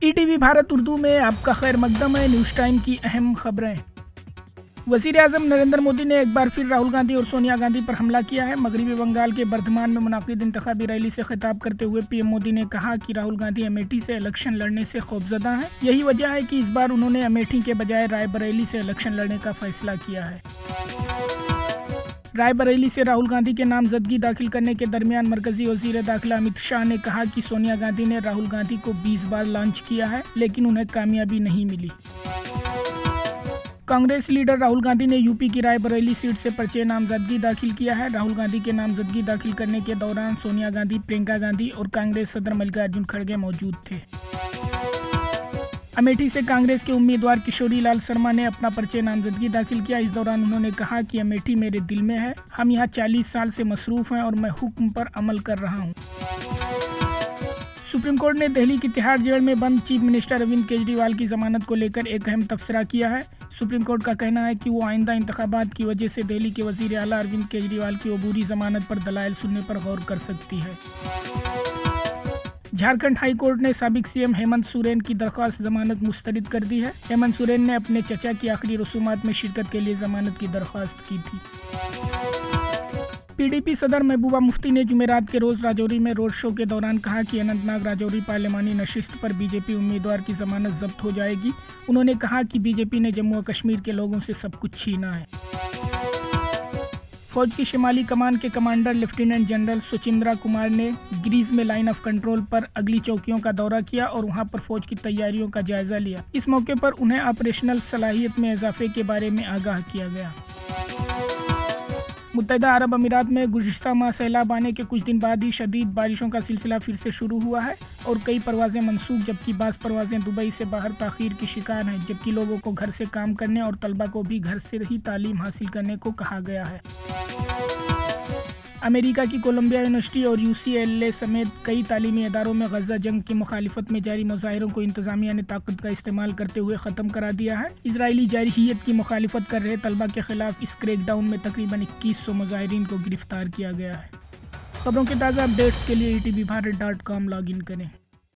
ETV Bharat Urdu में आपका खैर मकदम है। न्यूज़ टाइम की अहम खबरें। वज़ीर आज़म नरेंद्र मोदी ने एक बार फिर राहुल गांधी और सोनिया गांधी पर हमला किया है। मगरबी बंगाल के बर्धमान में मुनाकिद इंतखाबी रैली से खिताब करते हुए पीएम मोदी ने कहा कि राहुल गांधी अमेठी से इलेक्शन लड़ने से खौफजदा हैं। यही वजह है कि इस बार उन्होंने अमेठी के बजाय रायबरेली से इलेक्शन लड़ने का फैसला किया है। रायबरेली से राहुल गांधी के नामजदगी दाखिल करने के दरमियान मरकजी वजीर दाखिला अमित शाह ने कहा कि सोनिया गांधी ने राहुल गांधी को 20 बार लॉन्च किया है, लेकिन उन्हें कामयाबी नहीं मिली। कांग्रेस लीडर राहुल गांधी ने यूपी की रायबरेली सीट से पर्चे नामजदगी दाखिल किया है। राहुल गांधी के नामजदगी दाखिल करने के दौरान सोनिया गांधी, प्रियंका गांधी और कांग्रेस सदर मल्लिकार्जुन खड़गे मौजूद थे। अमेठी से कांग्रेस के उम्मीदवार किशोरी लाल शर्मा ने अपना पर्चे नामजदगी दाखिल किया। इस दौरान उन्होंने कहा कि अमेठी मेरे दिल में है, हम यहाँ 40 साल से मसरूफ़ हैं और मैं हुक्म पर अमल कर रहा हूँ। सुप्रीम कोर्ट ने दिल्ली की तिहाड़ जेल में बंद चीफ मिनिस्टर अरविंद केजरीवाल की जमानत को लेकर एक अहम तबसरा किया है। सुप्रीम कोर्ट का कहना है कि वो आइंदा इंतखाबात की वजह से दिल्ली के वजीर आला अरविंद केजरीवाल की अबूरी जमानत पर दलाइल सुनने पर गौर कर सकती है। झारखंड हाई कोर्ट ने साबिक सीएम हेमंत सोरेन की दरख्वास्त जमानत मुस्तरद कर दी है। हेमंत सोरेन ने अपने चचा की आखिरी रसूमात में शिरकत के लिए जमानत की दरख्वास्त की थी। पीडीपी सदर महबूबा मुफ्ती ने जुमेरात के रोज राजौरी में रोड शो के दौरान कहा कि अनंतनाग राजौरी पार्लिमानी नशिस्त पर बीजेपी उम्मीदवार की जमानत जब्त हो जाएगी। उन्होंने कहा कि बीजेपी ने जम्मू और कश्मीर के लोगों से सब कुछ छीना है। फौज की शिमाली कमान के कमांडर लेफ्टिनेंट जनरल सुचिंद्रा कुमार ने ग्रीज में लाइन ऑफ कंट्रोल पर अगली चौकियों का दौरा किया और वहां पर फौज की तैयारियों का जायजा लिया। इस मौके पर उन्हें ऑपरेशनल सलाहियत में इजाफे के बारे में आगाह किया गया। मुत्तहिदा अरब अमीरात में गुज़िश्ता माह सैलाब आने के कुछ दिन बाद ही शदीद बारिशों का सिलसिला फिर से शुरू हुआ है और कई परवाज़ें मनसूख, जबकि बाज़ परवाज़ें दुबई से बाहर ताख़ीर की शिकार हैं, जबकि लोगों को घर से काम करने और तलबा को भी घर से ही तालीम हासिल करने को कहा गया है। अमेरिका की कोलंबिया यूनिवर्सिटी और UCLA समेत कई तालीमी इदारों में गजा जंग की मुखालिफत में जारी मुजाहिरों को इंतजामिया ने ताकत का इस्तेमाल करते हुए ख़त्म करा दिया है। इजरायली जारहियत की मुखालिफत कर रहे तलबा के खिलाफ इस क्रैकडाउन में तकरीबन 2100 मुजाहिरीन को गिरफ्तार किया गया है। खबरों के ताज़ा अपडेट्स के लिए ETVBharat.com लॉग इन करें।